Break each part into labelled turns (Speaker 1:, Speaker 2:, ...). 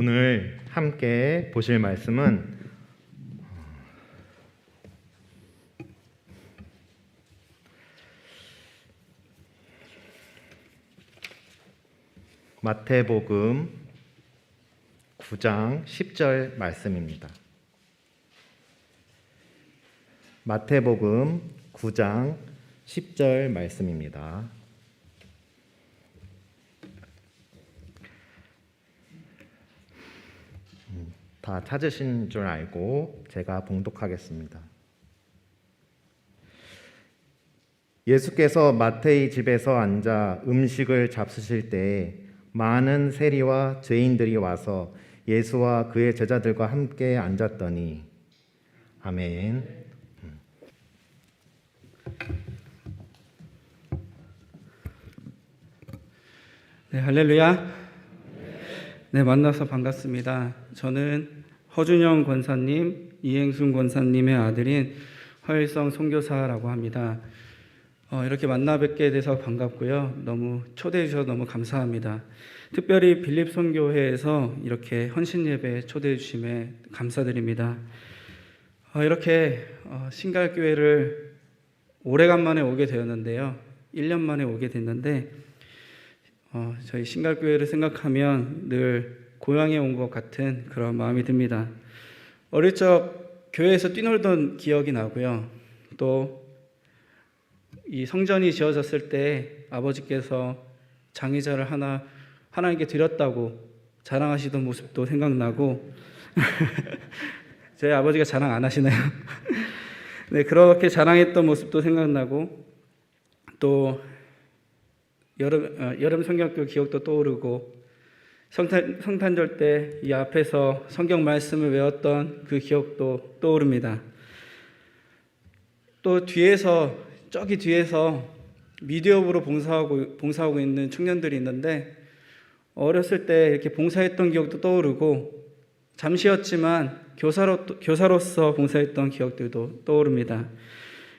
Speaker 1: 오늘 함께 보실 말씀은 마태복음 9장 10절 말씀입니다. 마태복음 9장 10절 말씀입니다. 다 찾으신 줄 알고 제가 봉독하겠습니다. 예수께서 마태의 집에서 앉아 음식을 잡수실 때 많은 세리와 죄인들이 와서 예수와 그의 제자들과 함께 앉았더니 아멘.
Speaker 2: 네, 할렐루야. 네, 만나서 반갑습니다. 저는 허준영 권사님, 이행순 권사님의 아들인 허일성 선교사라고 합니다. 이렇게 만나 뵙게 돼서 반갑고요. 너무 초대해 주셔서 너무 감사합니다. 특별히 빌립선교회에서 이렇게 헌신 예배 초대해 주심에 감사드립니다. 이렇게 신갈교회를 오래간만에 오게 되었는데요. 1년 만에 오게 됐는데 저희 신갈교회를 생각하면 늘 고향에 온 것 같은 그런 마음이 듭니다. 어릴 적 교회에서 뛰놀던 기억이 나고요. 또 이 성전이 지어졌을 때 아버지께서 장의자를 하나 하나님께 드렸다고 자랑하시던 모습도 생각나고 제 아버지가 자랑 안 하시나요? 네, 그렇게 자랑했던 모습도 생각나고 또 여름 성경학교 기억도 떠오르고 성탄절 때 이 앞에서 성경 말씀을 외웠던 그 기억도 떠오릅니다. 또 저기 뒤에서 미디어부로 봉사하고 있는 청년들이 있는데 어렸을 때 이렇게 봉사했던 기억도 떠오르고 잠시였지만 교사로서 봉사했던 기억들도 떠오릅니다.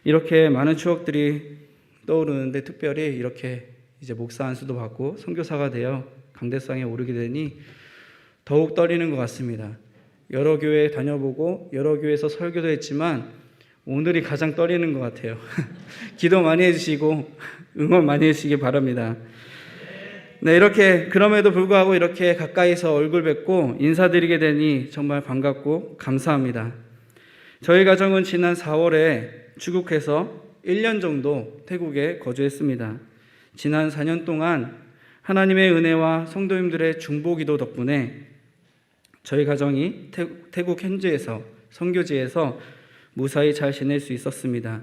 Speaker 2: 이렇게 많은 추억들이 떠오르는데 특별히 이렇게 이제 목사 안수도 받고 선교사가 되어 강대상에 오르게 되니 더욱 떨리는 것 같습니다. 여러 교회 다녀보고 여러 교회에서 설교도 했지만 오늘이 가장 떨리는 것 같아요. 기도 많이 해주시고 응원 많이 해주시기 바랍니다. 네, 이렇게 그럼에도 불구하고 이렇게 가까이서 얼굴 뵙고 인사드리게 되니 정말 반갑고 감사합니다. 저희 가정은 지난 4월에 출국해서 1년 정도 태국에 거주했습니다. 지난 4년 동안 하나님의 은혜와 성도님들의 중보기도 덕분에 저희 가정이 태국 현지에서 선교지에서 무사히 잘 지낼 수 있었습니다.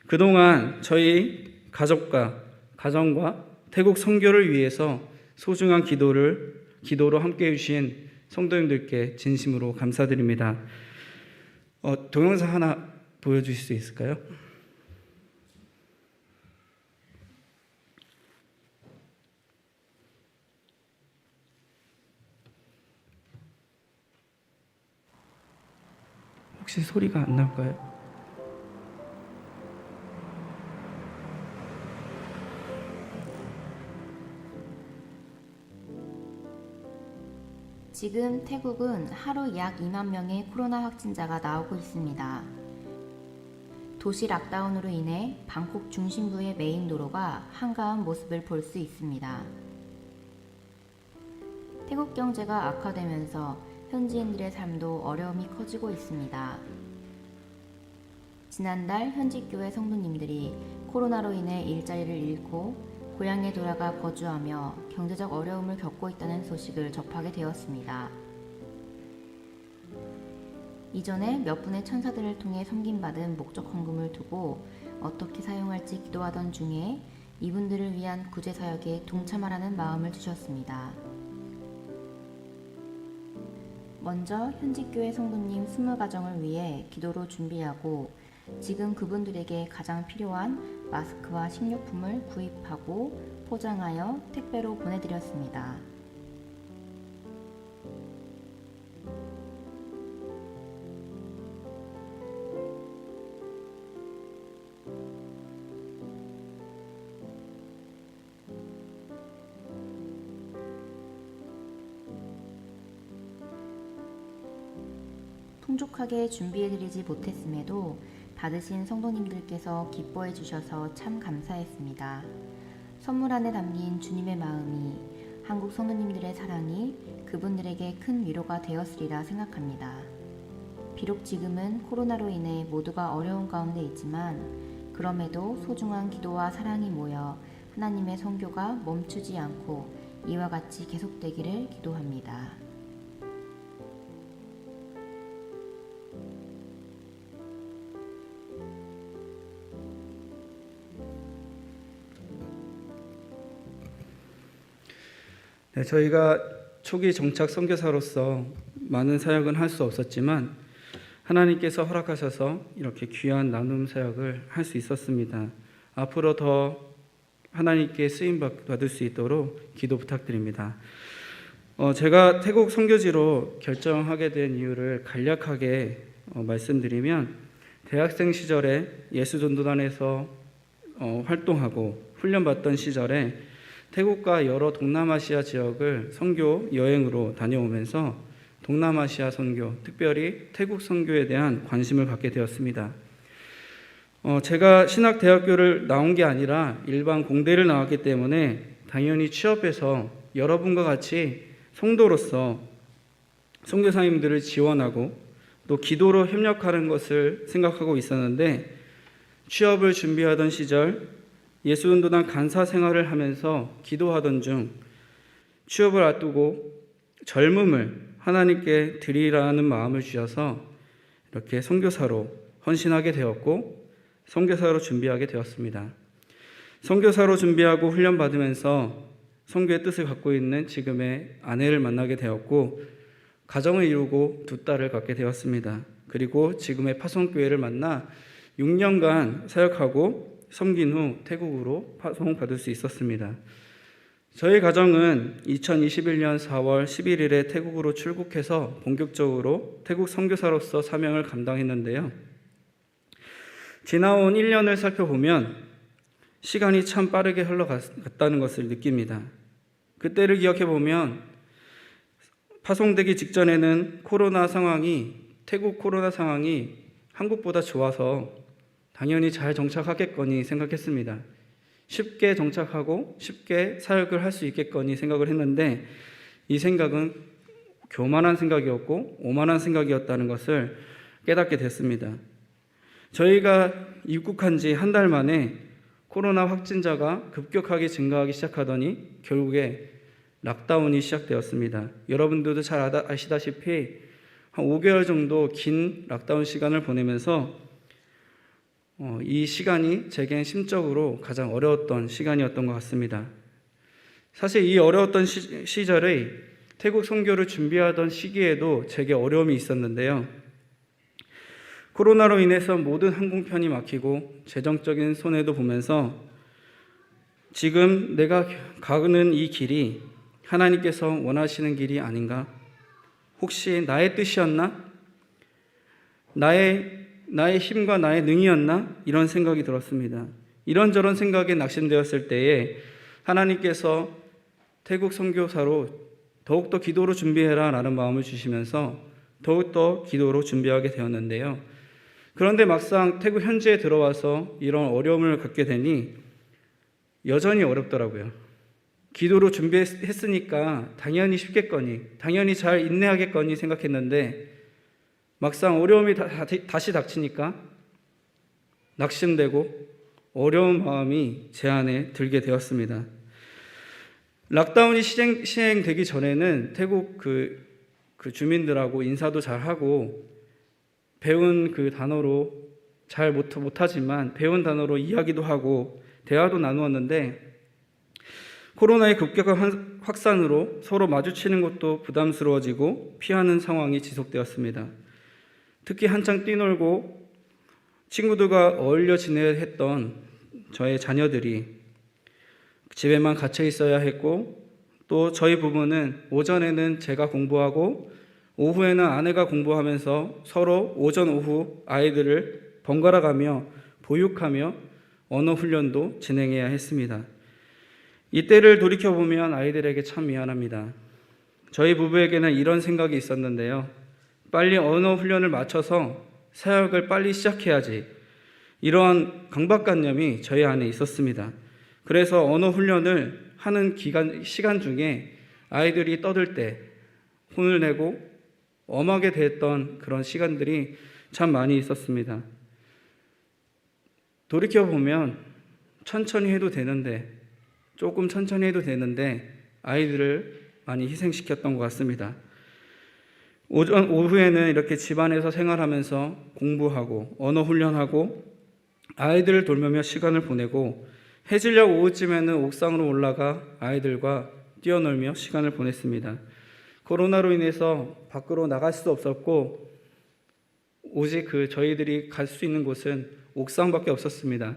Speaker 2: 그동안 저희 가정과 태국 선교를 위해서 소중한 기도로 함께해 주신 성도님들께 진심으로 감사드립니다. 동영상 하나 보여주실 수 있을까요? 혹시 소리가 안 나올까요?
Speaker 3: 지금 태국은 하루 약 2만 명의 코로나 확진자가 나오고 있습니다. 도시 락다운으로 인해 방콕 중심부의 메인 도로가 한가한 모습을 볼 수 있습니다. 태국 경제가 악화되면서 현지인들의 삶도 어려움이 커지고 있습니다. 지난달 현지교회 성도님들이 코로나로 인해 일자리를 잃고 고향에 돌아가 거주하며 경제적 어려움을 겪고 있다는 소식을 접하게 되었습니다. 이전에 몇 분의 천사들을 통해 섬김받은 목적 헌금을 두고 어떻게 사용할지 기도하던 중에 이분들을 위한 구제사역에 동참하라는 마음을 주셨습니다. 먼저 현지교회 성도님 20가정을 위해 기도로 준비하고 지금 그분들에게 가장 필요한 마스크와 식료품을 구입하고 포장하여 택배로 보내드렸습니다. 풍족하게 준비해드리지 못했음에도 받으신 성도님들께서 기뻐해 주셔서 참 감사했습니다. 선물 안에 담긴 주님의 마음이, 한국 성도님들의 사랑이 그분들에게 큰 위로가 되었으리라 생각합니다. 비록 지금은 코로나로 인해 모두가 어려운 가운데 있지만 그럼에도 소중한 기도와 사랑이 모여 하나님의 선교가 멈추지 않고 이와 같이 계속되기를 기도합니다.
Speaker 2: 네, 저희가 초기 정착 선교사로서 많은 사역은 할 수 없었지만 하나님께서 허락하셔서 이렇게 귀한 나눔 사역을 할 수 있었습니다. 앞으로 더 하나님께 쓰임 받을 수 있도록 기도 부탁드립니다. 제가 태국 선교지로 결정하게 된 이유를 간략하게 말씀드리면, 대학생 시절에 예수전도단에서 활동하고 훈련받던 시절에 태국과 여러 동남아시아 지역을 선교 여행으로 다녀오면서 동남아시아 선교, 특별히 태국 선교에 대한 관심을 갖게 되었습니다. 제가 신학대학교를 나온 게 아니라 일반 공대를 나왔기 때문에 당연히 취업해서 여러분과 같이 성도로서 선교사님들을 지원하고 또 기도로 협력하는 것을 생각하고 있었는데, 취업을 준비하던 시절 예수전도단 간사 생활을 하면서 기도하던 중 취업을 앞두고 젊음을 하나님께 드리라는 마음을 주셔서 이렇게 선교사로 헌신하게 되었고 선교사로 준비하게 되었습니다. 선교사로 준비하고 훈련받으면서 선교의 뜻을 갖고 있는 지금의 아내를 만나게 되었고 가정을 이루고 2딸을 갖게 되었습니다. 그리고 지금의 파송교회를 만나 6년간 사역하고 섬긴 후 태국으로 파송받을 수 있었습니다. 저희 가정은 2021년 4월 11일에 태국으로 출국해서 본격적으로 태국 선교사로서 사명을 감당했는데요. 지나온 1년을 살펴보면 시간이 참 빠르게 흘러갔다는 것을 느낍니다. 그때를 기억해보면 파송되기 직전에는 태국 코로나 상황이 한국보다 좋아서 당연히 잘 정착하겠거니 생각했습니다. 쉽게 정착하고 쉽게 사역을 할 수 있겠거니 생각을 했는데, 이 생각은 교만한 생각이었고 오만한 생각이었다는 것을 깨닫게 됐습니다. 저희가 입국한 지 한 달 만에 코로나 확진자가 급격하게 증가하기 시작하더니 결국에 락다운이 시작되었습니다. 여러분들도 잘 아시다시피 한 5개월 정도 긴 락다운 시간을 보내면서 이 시간이 제겐 심적으로 가장 어려웠던 시간이었던 것 같습니다. 사실 이 어려웠던 시절의 태국 선교를 준비하던 시기에도 제게 어려움이 있었는데요. 코로나로 인해서 모든 항공편이 막히고 재정적인 손해도 보면서 지금 내가 가는 이 길이 하나님께서 원하시는 길이 아닌가? 혹시 나의 뜻이었나? 나의 힘과 나의 능이었나? 이런 생각이 들었습니다. 이런저런 생각에 낙심되었을 때에 하나님께서 태국 선교사로 더욱더 기도로 준비해라 라는 마음을 주시면서 더욱더 기도로 준비하게 되었는데요. 그런데 막상 태국 현지에 들어와서 이런 어려움을 갖게 되니 여전히 어렵더라고요. 기도로 준비했으니까 당연히 쉽겠거니, 당연히 잘 인내하겠거니 생각했는데 막상 어려움이 다시 닥치니까 낙심되고 어려운 마음이 제 안에 들게 되었습니다. 락다운이 시행되기 전에는 태국 그 주민들하고 인사도 잘하고 배운 그 단어로 잘 못하지만 배운 단어로 이야기도 하고 대화도 나누었는데, 코로나의 급격한 확산으로 서로 마주치는 것도 부담스러워지고 피하는 상황이 지속되었습니다. 특히 한창 뛰놀고 친구들과 어울려 지내야 했던 저의 자녀들이 집에만 갇혀 있어야 했고, 또 저희 부부는 오전에는 제가 공부하고 오후에는 아내가 공부하면서 서로 오전 오후 아이들을 번갈아 가며 보육하며 언어 훈련도 진행해야 했습니다. 이때를 돌이켜보면 아이들에게 참 미안합니다. 저희 부부에게는 이런 생각이 있었는데요. 빨리 언어 훈련을 마쳐서 사역을 빨리 시작해야지. 이러한 강박관념이 저희 안에 있었습니다. 그래서 언어 훈련을 하는 시간 중에 아이들이 떠들 때 혼을 내고 엄하게 대했던 그런 시간들이 참 많이 있었습니다. 돌이켜보면 천천히 해도 되는데, 조금 천천히 해도 되는데 아이들을 많이 희생시켰던 것 같습니다. 오후에는 이렇게 집안에서 생활하면서 공부하고 언어 훈련하고 아이들을 돌보며 시간을 보내고, 해질녘 오후쯤에는 옥상으로 올라가 아이들과 뛰어놀며 시간을 보냈습니다. 코로나로 인해서 밖으로 나갈 수 없었고 오직 저희들이 갈 수 있는 곳은 옥상밖에 없었습니다.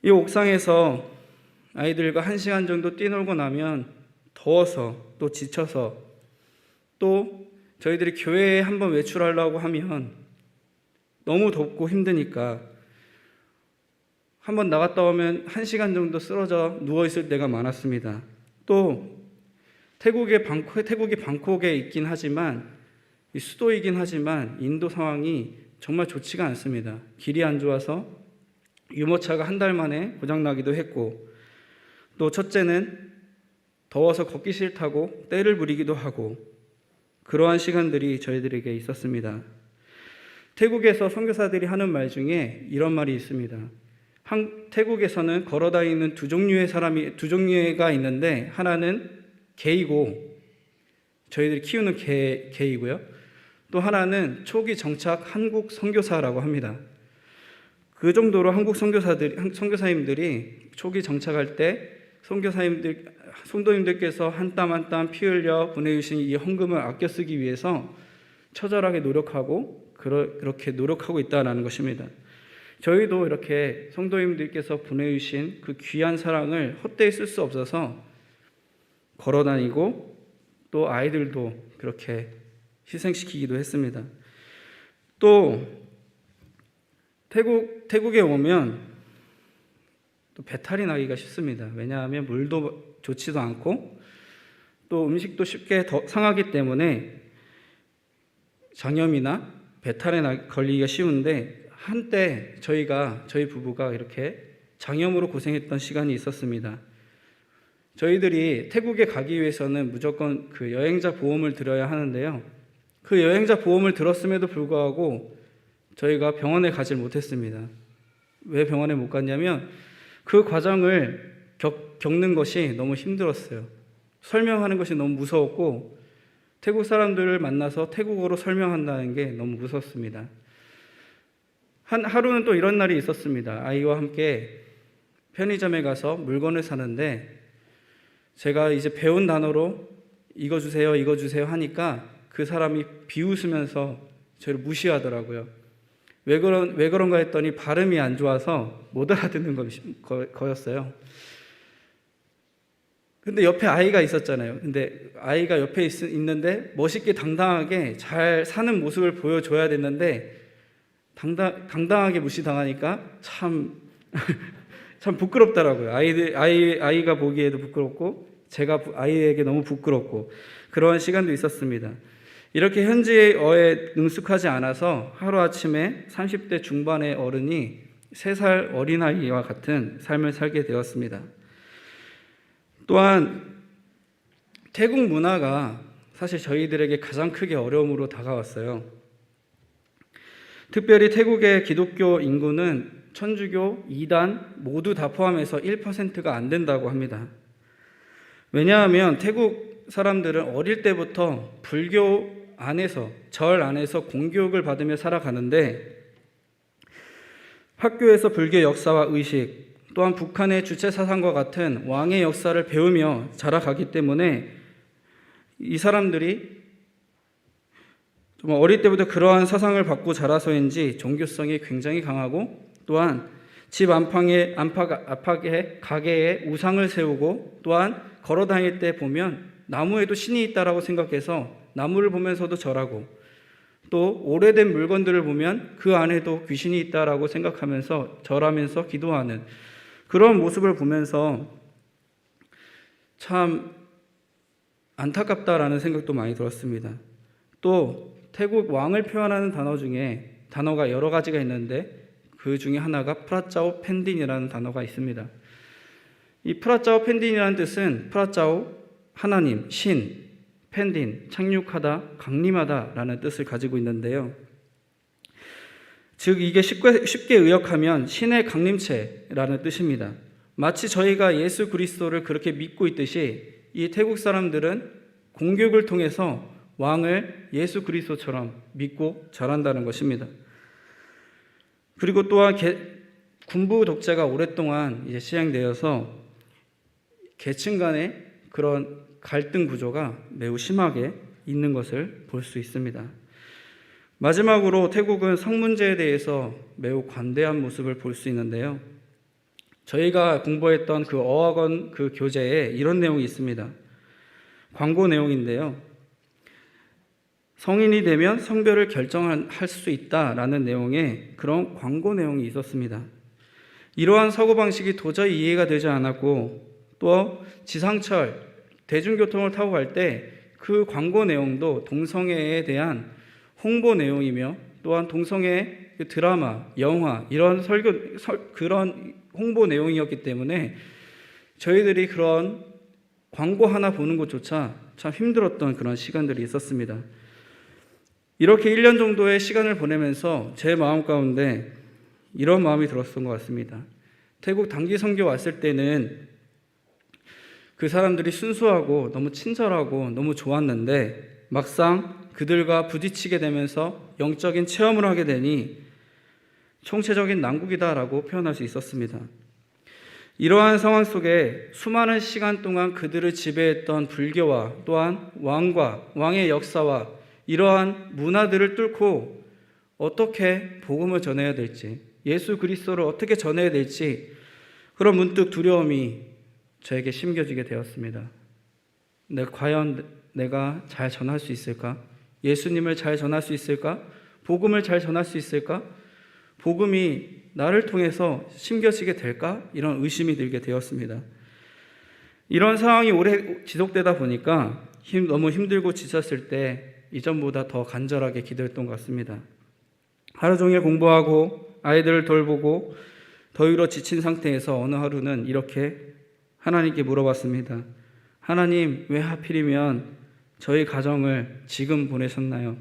Speaker 2: 이 옥상에서 아이들과 1시간 정도 뛰놀고 나면 더워서 또 지쳐서, 또 저희들이 교회에 한번 외출하려고 하면 너무 덥고 힘드니까 한번 나갔다 오면 1시간 정도 쓰러져 누워있을 때가 많았습니다. 또 태국이 방콕에 있긴 하지만, 수도이긴 하지만 인도 상황이 정말 좋지가 않습니다. 길이 안 좋아서 유모차가 한 달 만에 고장나기도 했고, 또 첫째는 더워서 걷기 싫다고 떼를 부리기도 하고, 그러한 시간들이 저희들에게 있었습니다. 태국에서 선교사들이 하는 말 중에 이런 말이 있습니다. 태국에서는 걸어다니는 두 종류가 있는데, 하나는 개이고, 저희들이 키우는 개이고요. 또 하나는 초기 정착 한국 선교사라고 합니다. 그 정도로 한국 선교사님들이 초기 정착할 때 성도님들께서 한 땀 한 땀 피 흘려 보내주신 이 헌금을 아껴 쓰기 위해서 처절하게 노력하고 그렇게 노력하고 있다는 것입니다. 저희도 이렇게 성도님들께서 보내주신 그 귀한 사랑을 헛되이 쓸 수 없어서 걸어다니고, 또 아이들도 그렇게 희생시키기도 했습니다. 또 태국에 오면 또 배탈이 나기가 쉽습니다. 왜냐하면 물도 좋지도 않고 또 음식도 쉽게 상하기 때문에 장염이나 배탈에 걸리기가 쉬운데, 한때 저희 부부가 이렇게 장염으로 고생했던 시간이 있었습니다. 저희들이 태국에 가기 위해서는 무조건 그 여행자 보험을 들어야 하는데요. 그 여행자 보험을 들었음에도 불구하고 저희가 병원에 가질 못했습니다. 왜 병원에 못 갔냐면 그 과정을 겪는 것이 너무 힘들었어요. 설명하는 것이 너무 무서웠고, 태국 사람들을 만나서 태국어로 설명한다는 게 너무 무섭습니다. 하루는 또 이런 날이 있었습니다. 아이와 함께 편의점에 가서 물건을 사는데, 제가 이제 배운 단어로 이거 주세요 하니까 그 사람이 비웃으면서 저를 무시하더라고요. 왜 그런가 했더니 발음이 안 좋아서 못 알아듣는 거였어요. 근데 옆에 아이가 있었잖아요. 근데 아이가 옆에 있는데 멋있게 당당하게 잘 사는 모습을 보여줘야 됐는데, 당당하게 무시당하니까 참 부끄럽더라고요. 아이가 보기에도 부끄럽고, 제가 아이에게 너무 부끄럽고, 그런 시간도 있었습니다. 이렇게 현지어에 능숙하지 않아서 하루아침에 30대 중반의 어른이 3살 어린아이와 같은 삶을 살게 되었습니다. 또한 태국 문화가 사실 저희들에게 가장 크게 어려움으로 다가왔어요. 특별히 태국의 기독교 인구는 천주교, 이단 모두 다 포함해서 1%가 안 된다고 합니다. 왜냐하면 태국 사람들은 어릴 때부터 불교 안에서, 절 안에서 공교육을 받으며 살아가는데, 학교에서 불교 역사와 의식, 또한 북한의 주체 사상과 같은 왕의 역사를 배우며 자라가기 때문에 이 사람들이 정말 어릴 때부터 그러한 사상을 받고 자라서인지 종교성이 굉장히 강하고, 또한 집 안팎에 가게에 우상을 세우고, 또한 걸어 다닐 때 보면 나무에도 신이 있다라고 생각해서 나무를 보면서도 절하고, 또 오래된 물건들을 보면 그 안에도 귀신이 있다라고 생각하면서 절하면서 기도하는 그런 모습을 보면서 참 안타깝다라는 생각도 많이 들었습니다. 또 태국 왕을 표현하는 단어 중에 단어가 여러 가지가 있는데 그 중에 하나가 프라짜오 펜딘이라는 단어가 있습니다. 이 프라짜오 펜딘이라는 뜻은 프라짜오 하나님, 신, 펜딘 착륙하다, 강림하다라는 뜻을 가지고 있는데요. 즉 이게 쉽게 의역하면 신의 강림체라는 뜻입니다. 마치 저희가 예수 그리스도를 그렇게 믿고 있듯이 이 태국 사람들은 공교육을 통해서 왕을 예수 그리스도처럼 믿고 자란다는 것입니다. 그리고 또한 군부 독재가 오랫동안 이제 시행되어서 계층 간의 그런 갈등 구조가 매우 심하게 있는 것을 볼 수 있습니다. 마지막으로 태국은 성 문제에 대해서 매우 관대한 모습을 볼 수 있는데요. 저희가 공부했던 그 어학원 그 교재에 이런 내용이 있습니다. 광고 내용인데요. 성인이 되면 성별을 결정할 수 있다라는 내용의 그런 광고 내용이 있었습니다. 이러한 사고방식이 도저히 이해가 되지 않았고 또 지상철, 대중교통을 타고 갈 때 그 광고 내용도 동성애에 대한 홍보 내용이며 또한 동성애 드라마, 영화 이런 그런 홍보 내용이었기 때문에 저희들이 그런 광고 하나 보는 것조차 참 힘들었던 그런 시간들이 있었습니다. 이렇게 1년 정도의 시간을 보내면서 제 마음 가운데 이런 마음이 들었던 것 같습니다. 태국 단기 선교 왔을 때는 그 사람들이 순수하고 너무 친절하고 너무 좋았는데 막상 그들과 부딪히게 되면서 영적인 체험을 하게 되니 총체적인 난국이다라고 표현할 수 있었습니다. 이러한 상황 속에 수많은 시간 동안 그들을 지배했던 불교와 또한 왕의 역사와 이러한 문화들을 뚫고 어떻게 복음을 전해야 될지, 예수 그리스도를 어떻게 전해야 될지 그런 문득 두려움이 저에게 심겨지게 되었습니다. 과연 내가 잘 전할 수 있을까? 예수님을 잘 전할 수 있을까? 복음을 잘 전할 수 있을까? 복음이 나를 통해서 심겨지게 될까? 이런 의심이 들게 되었습니다. 이런 상황이 오래 지속되다 보니까 너무 힘들고 지쳤을 때 이전보다 더 간절하게 기도했던 것 같습니다. 하루 종일 공부하고 아이들을 돌보고 더위로 지친 상태에서 어느 하루는 이렇게 하나님께 물어봤습니다. 하나님, 왜 하필이면 저희 가정을 지금 보내셨나요?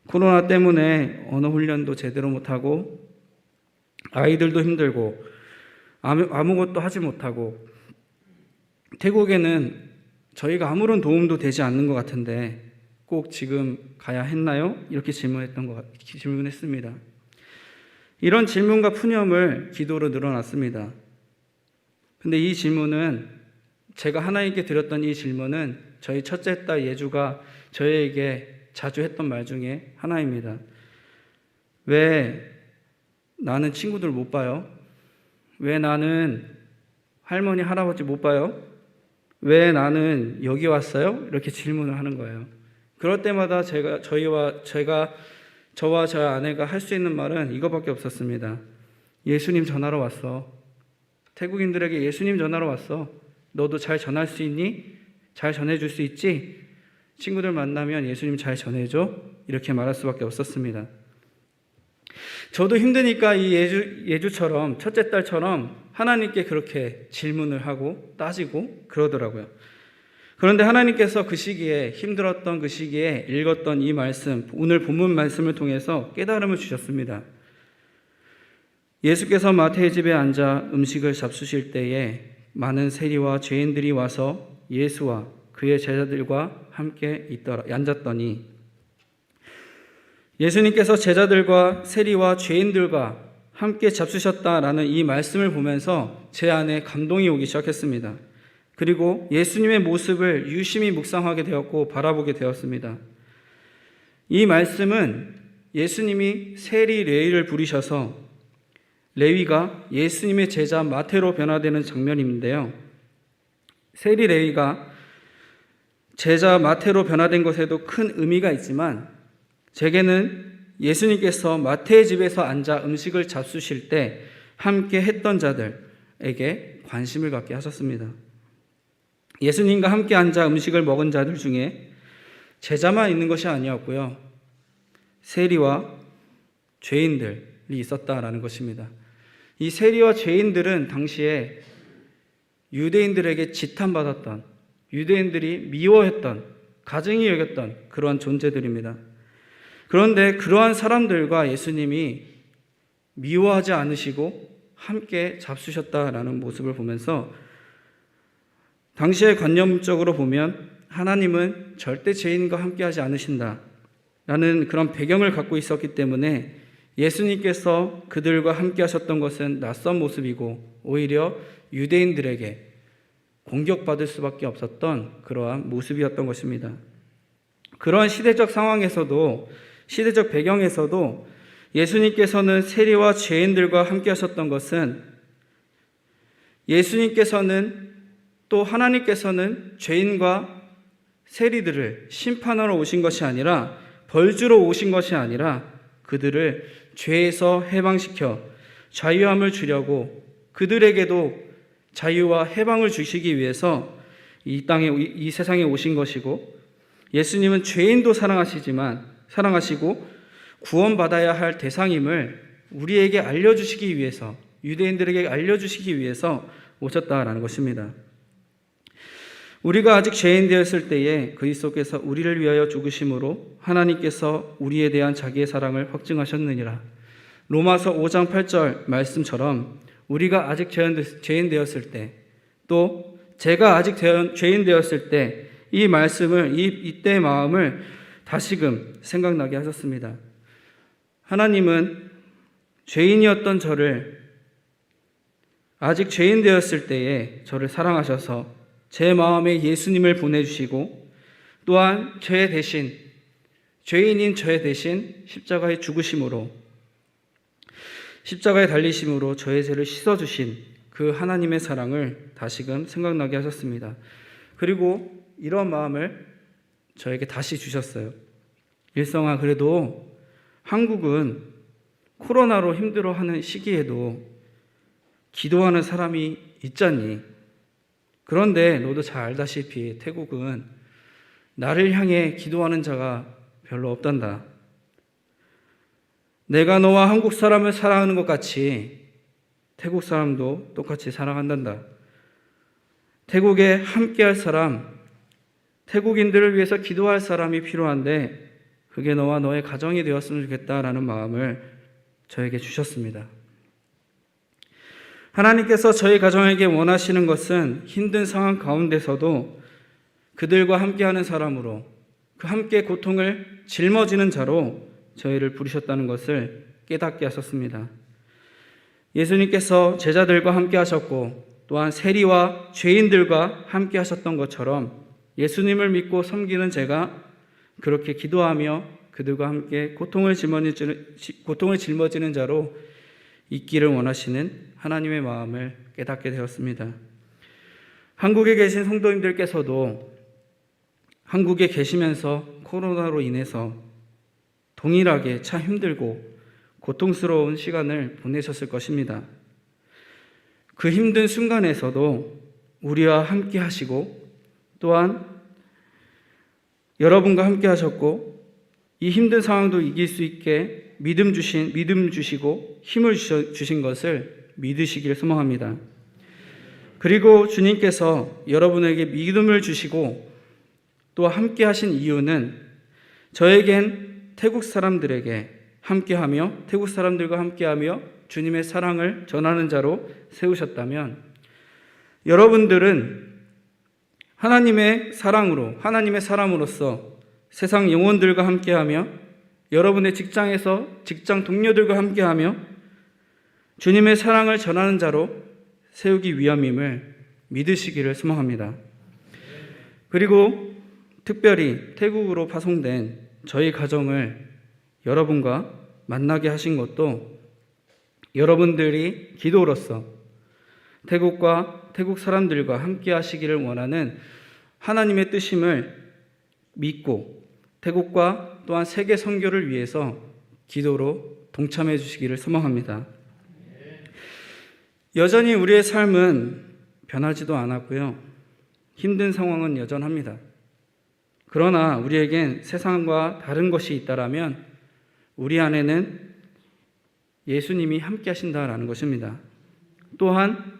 Speaker 2: 코로나 때문에 언어 훈련도 제대로 못하고 아이들도 힘들고 아무것도 하지 못하고 태국에는 저희가 아무런 도움도 되지 않는 것 같은데 꼭 지금 가야 했나요? 이렇게 질문했습니다. 이런 질문과 푸념을 기도로 늘어놨습니다. 근데 이 질문은 제가 하나님께 드렸던 이 질문은 저희 첫째 딸 예주가 저에게 자주 했던 말 중에 하나입니다. 왜 나는 친구들 못 봐요? 왜 나는 할머니, 할아버지 못 봐요? 왜 나는 여기 왔어요? 이렇게 질문을 하는 거예요. 그럴 때마다 저와 저희 아내가 할 수 있는 말은 이거밖에 없었습니다. 예수님 전하러 왔어. 태국인들에게 예수님 전하러 왔어. 너도 잘 전할 수 있니? 잘 전해줄 수 있지? 친구들 만나면 예수님 잘 전해줘? 이렇게 말할 수밖에 없었습니다. 저도 힘드니까 이 예주처럼 첫째 딸처럼 하나님께 그렇게 질문을 하고 따지고 그러더라고요. 그런데 하나님께서 그 시기에 힘들었던 그 시기에 읽었던 이 말씀, 오늘 본문 말씀을 통해서 깨달음을 주셨습니다. 예수께서 마태의 집에 앉아 음식을 잡수실 때에 많은 세리와 죄인들이 와서 예수와 그의 제자들과 함께 앉았더니 예수님께서 제자들과 세리와 죄인들과 함께 잡수셨다라는 이 말씀을 보면서 제 안에 감동이 오기 시작했습니다. 그리고 예수님의 모습을 유심히 묵상하게 되었고 바라보게 되었습니다. 이 말씀은 예수님이 세리 레위를 부리셔서 레위가 예수님의 제자 마태로 변화되는 장면인데요. 세리 레위가 제자 마태로 변화된 것에도 큰 의미가 있지만 제게는 예수님께서 마태의 집에서 앉아 음식을 잡수실 때 함께 했던 자들에게 관심을 갖게 하셨습니다. 예수님과 함께 앉아 음식을 먹은 자들 중에 제자만 있는 것이 아니었고요. 세리와 죄인들이 있었다라는 것입니다. 이 세리와 죄인들은 당시에 유대인들에게 지탄받았던, 유대인들이 미워했던, 가증히 여겼던 그러한 존재들입니다. 그런데 그러한 사람들과 예수님이 미워하지 않으시고 함께 잡수셨다라는 모습을 보면서 당시의 관념적으로 보면 하나님은 절대 죄인과 함께하지 않으신다라는 그런 배경을 갖고 있었기 때문에 예수님께서 그들과 함께하셨던 것은 낯선 모습이고 오히려 유대인들에게 공격받을 수밖에 없었던 그러한 모습이었던 것입니다. 그러한 시대적 상황에서도, 시대적 배경에서도 예수님께서는 세리와 죄인들과 함께하셨던 것은 예수님께서는 또 하나님께서는 죄인과 세리들을 심판하러 오신 것이 아니라 벌주러 오신 것이 아니라 그들을 죄에서 해방시켜 자유함을 주려고 그들에게도 자유와 해방을 주시기 위해서 이 세상에 오신 것이고 예수님은 죄인도 사랑하시고 구원받아야 할 대상임을 우리에게 알려주시기 위해서 유대인들에게 알려주시기 위해서 오셨다라는 것입니다. 우리가 아직 죄인 되었을 때에 그리스도께서 우리를 위하여 죽으심으로 하나님께서 우리에 대한 자기의 사랑을 확증하셨느니라. 로마서 5장 8절 말씀처럼 우리가 아직 죄인 되었을 때, 또 제가 아직 죄인 되었을 때 이 말씀을, 이때의 마음을 다시금 생각나게 하셨습니다. 하나님은 죄인이었던 저를, 아직 죄인 되었을 때에 저를 사랑하셔서 제 마음에 예수님을 보내주시고 또한 죄인인 저의 대신 십자가에 죽으심으로, 십자가에 달리심으로 저의 죄를 씻어주신 그 하나님의 사랑을 다시금 생각나게 하셨습니다. 그리고 이런 마음을 저에게 다시 주셨어요. 일성아, 그래도 한국은 코로나로 힘들어하는 시기에도 기도하는 사람이 있잖니. 그런데 너도 잘 알다시피 태국은 나를 향해 기도하는 자가 별로 없단다. 내가 너와 한국 사람을 사랑하는 것 같이 태국 사람도 똑같이 사랑한단다. 태국에 함께할 사람, 태국인들을 위해서 기도할 사람이 필요한데 그게 너와 너의 가정이 되었으면 좋겠다라는 마음을 저에게 주셨습니다. 하나님께서 저희 가정에게 원하시는 것은 힘든 상황 가운데서도 그들과 함께하는 사람으로, 그 함께 고통을 짊어지는 자로 저희를 부르셨다는 것을 깨닫게 하셨습니다. 예수님께서 제자들과 함께 하셨고 또한 세리와 죄인들과 함께 하셨던 것처럼 예수님을 믿고 섬기는 제가 그렇게 기도하며 그들과 함께 고통을 짊어지는 자로 있기를 원하시는 하나님의 마음을 깨닫게 되었습니다. 한국에 계신 성도님들께서도 한국에 계시면서 코로나로 인해서 동일하게 참 힘들고 고통스러운 시간을 보내셨을 것입니다. 그 힘든 순간에서도 우리와 함께 하시고 또한 여러분과 함께 하셨고 이 힘든 상황도 이길 수 있게 믿음 주시고 힘을 주신 것을 믿으시길 소망합니다. 그리고 주님께서 여러분에게 믿음을 주시고 또 함께 하신 이유는 저에겐 태국 사람들과 함께하며 주님의 사랑을 전하는 자로 세우셨다면 여러분들은 하나님의 사람으로서 세상 영혼들과 함께하며 여러분의 직장에서 직장 동료들과 함께하며 주님의 사랑을 전하는 자로 세우기 위함임을 믿으시기를 소망합니다. 그리고 특별히 태국으로 파송된 저희 가정을 여러분과 만나게 하신 것도 여러분들이 기도로서 태국 사람들과 함께 하시기를 원하는 하나님의 뜻임을 믿고 태국과 또한 세계 선교를 위해서 기도로 동참해 주시기를 소망합니다. 여전히 우리의 삶은 변하지도 않았고요. 힘든 상황은 여전합니다. 그러나 우리에겐 세상과 다른 것이 있다라면 우리 안에는 예수님이 함께 하신다라는 것입니다. 또한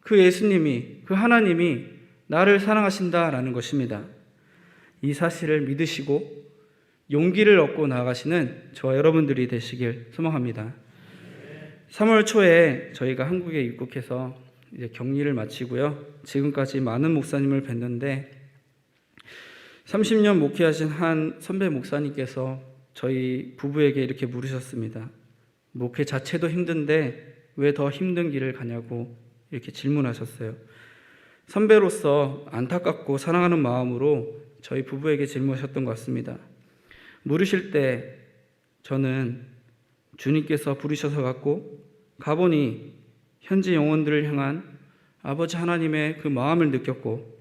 Speaker 2: 그 예수님이, 그 하나님이 나를 사랑하신다라는 것입니다. 이 사실을 믿으시고 용기를 얻고 나아가시는 저와 여러분들이 되시길 소망합니다. 3월 초에 저희가 한국에 입국해서 이제 격리를 마치고요. 지금까지 많은 목사님을 뵀는데 30년 목회하신 한 선배 목사님께서 저희 부부에게 이렇게 물으셨습니다. 목회 자체도 힘든데 왜 더 힘든 길을 가냐고 이렇게 질문하셨어요. 선배로서 안타깝고 사랑하는 마음으로 저희 부부에게 질문하셨던 것 같습니다. 물으실 때 저는 주님께서 부르셔서 갔고 가보니 현지 영혼들을 향한 아버지 하나님의 그 마음을 느꼈고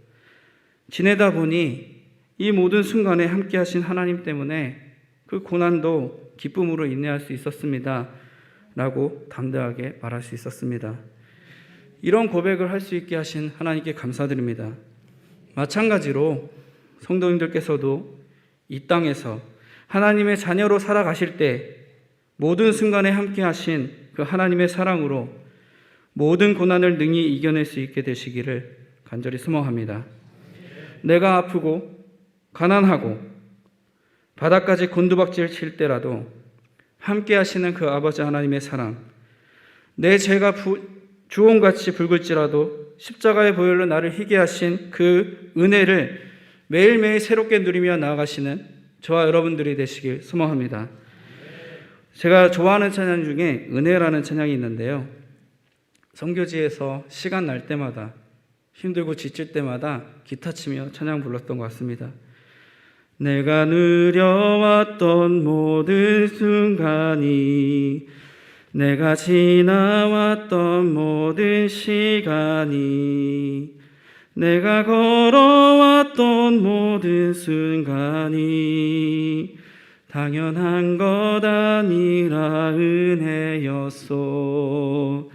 Speaker 2: 지내다 보니 이 모든 순간에 함께 하신 하나님 때문에 그 고난도 기쁨으로 인내할 수 있었습니다. 라고 담대하게 말할 수 있었습니다. 이런 고백을 할 수 있게 하신 하나님께 감사드립니다. 마찬가지로 성도님들께서도 이 땅에서 하나님의 자녀로 살아가실 때 모든 순간에 함께 하신 그 하나님의 사랑으로 모든 고난을 능히 이겨낼 수 있게 되시기를 간절히 소망합니다. 내가 아프고 가난하고 바닥까지 곤두박질 칠 때라도 함께 하시는 그 아버지 하나님의 사랑, 내 죄가 주홍같이 붉을지라도 십자가의 보혈로 나를 희게 하신 그 은혜를 매일매일 새롭게 누리며 나아가시는 저와 여러분들이 되시길 소망합니다. 제가 좋아하는 찬양 중에 은혜라는 찬양이 있는데요. 선교지에서 시간 날 때마다 힘들고 지칠 때마다 기타 치며 찬양 불렀던 것 같습니다. 내가 누려왔던 모든 순간이, 내가 지나왔던 모든 시간이, 내가 걸어왔던 모든 순간이 당연한 것 아니라 은혜였소.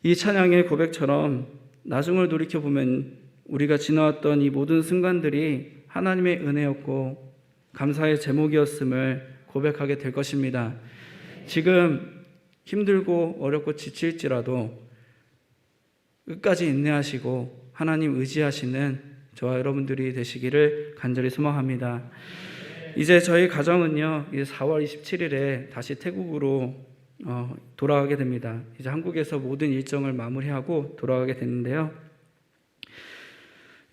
Speaker 2: 이 찬양의 고백처럼 나중을 돌이켜보면 우리가 지나왔던 이 모든 순간들이 하나님의 은혜였고 감사의 제목이었음을 고백하게 될 것입니다. 지금 힘들고 어렵고 지칠지라도 끝까지 인내하시고 하나님 의지하시는 저와 여러분들이 되시기를 간절히 소망합니다. 이제 저희 가정은요, 이제 4월 27일에 다시 태국으로 돌아가게 됩니다. 이제 한국에서 모든 일정을 마무리하고 돌아가게 됐는데요.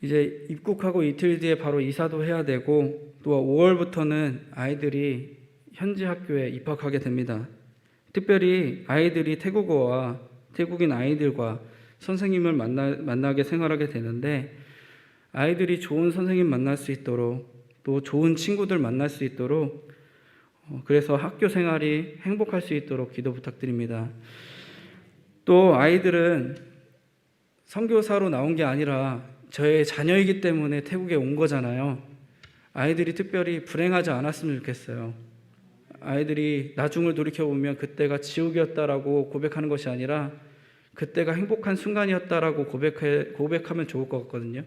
Speaker 2: 이제 입국하고 이틀 뒤에 바로 이사도 해야 되고 또 5월부터는 아이들이 현지 학교에 입학하게 됩니다. 특별히 아이들이 태국어와 태국인 아이들과 선생님을 만나게 생활하게 되는데 아이들이 좋은 선생님 만날 수 있도록 또 좋은 친구들 만날 수 있도록 그래서 학교 생활이 행복할 수 있도록 기도 부탁드립니다. 또 아이들은 선교사로 나온 게 아니라 저의 자녀이기 때문에 태국에 온 거잖아요. 아이들이 특별히 불행하지 않았으면 좋겠어요. 아이들이 나중을 돌이켜보면 그때가 지옥이었다라고 고백하는 것이 아니라 그때가 행복한 순간이었다라고 고백하면 좋을 것 같거든요.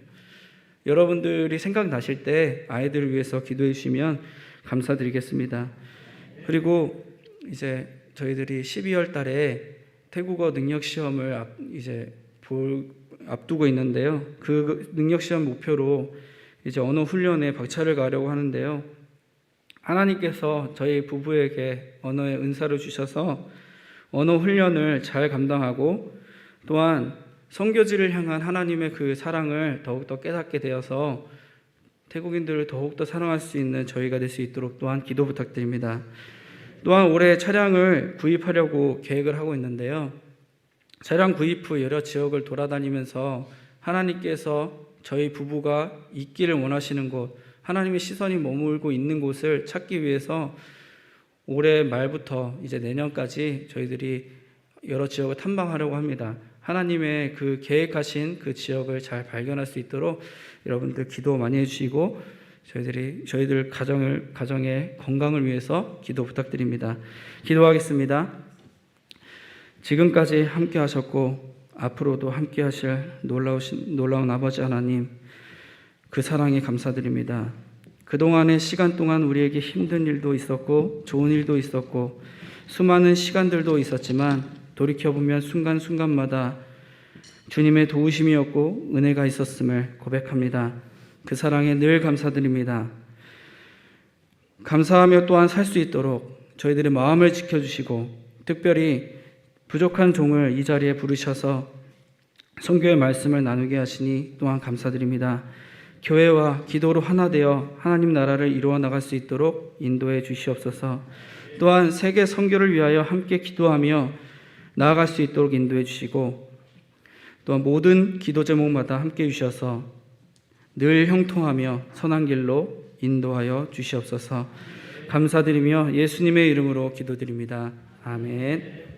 Speaker 2: 여러분들이 생각나실 때 아이들을 위해서 기도해 주시면 감사드리겠습니다. 그리고 이제 저희들이 12월 달에 태국어 능력 시험을 앞두고 있는데요. 그 능력 시험 목표로 이제 언어 훈련에 박차를 가려고 하는데요. 하나님께서 저희 부부에게 언어의 은사를 주셔서 언어 훈련을 잘 감당하고 또한 선교지를 향한 하나님의 그 사랑을 더욱더 깨닫게 되어서 태국인들을 더욱더 사랑할 수 있는 저희가 될 수 있도록 또한 기도 부탁드립니다. 또한 올해 차량을 구입하려고 계획을 하고 있는데요. 차량 구입 후 여러 지역을 돌아다니면서 하나님께서 저희 부부가 있기를 원하시는 곳, 하나님의 시선이 머물고 있는 곳을 찾기 위해서 올해 말부터 이제 내년까지 저희들이 여러 지역을 탐방하려고 합니다. 하나님의 그 계획하신 그 지역을 잘 발견할 수 있도록 여러분들 기도 많이 해주시고 저희들 가정의 건강을 위해서 기도 부탁드립니다. 기도하겠습니다. 지금까지 함께 하셨고 앞으로도 함께 하실 놀라운 아버지 하나님, 그 사랑에 감사드립니다. 그동안의 시간 동안 우리에게 힘든 일도 있었고 좋은 일도 있었고 수많은 시간들도 있었지만 돌이켜보면 순간순간마다 주님의 도우심이었고 은혜가 있었음을 고백합니다. 그 사랑에 늘 감사드립니다. 감사하며 또한 살 수 있도록 저희들의 마음을 지켜주시고 특별히 부족한 종을 이 자리에 부르셔서 선교의 말씀을 나누게 하시니 또한 감사드립니다. 교회와 기도로 하나 되어 하나님 나라를 이루어 나갈 수 있도록 인도해 주시옵소서. 또한 세계 선교를 위하여 함께 기도하며 나아갈 수 있도록 인도해 주시고 또한 모든 기도 제목마다 함께 해주셔서 늘 형통하며 선한 길로 인도하여 주시옵소서. 감사드리며 예수님의 이름으로 기도드립니다. 아멘.